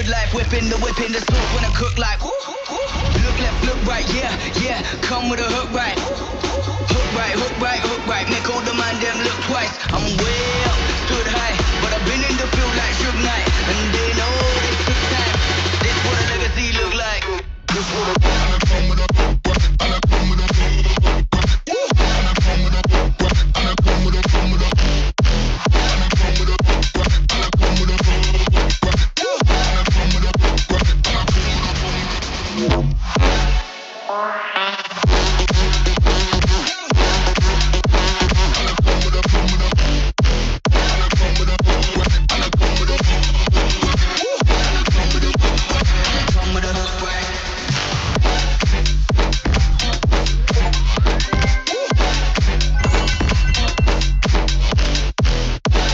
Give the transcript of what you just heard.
good life, whipping the sauce when I cook like. Look left, look right, yeah, yeah. Come with a hook right. Hook right, hook right, hook right. Make all the man them look twice. I'm way up, stood high, but I've been in the field like Suge Knight, and they know this took time. This what a legacy look like. This what a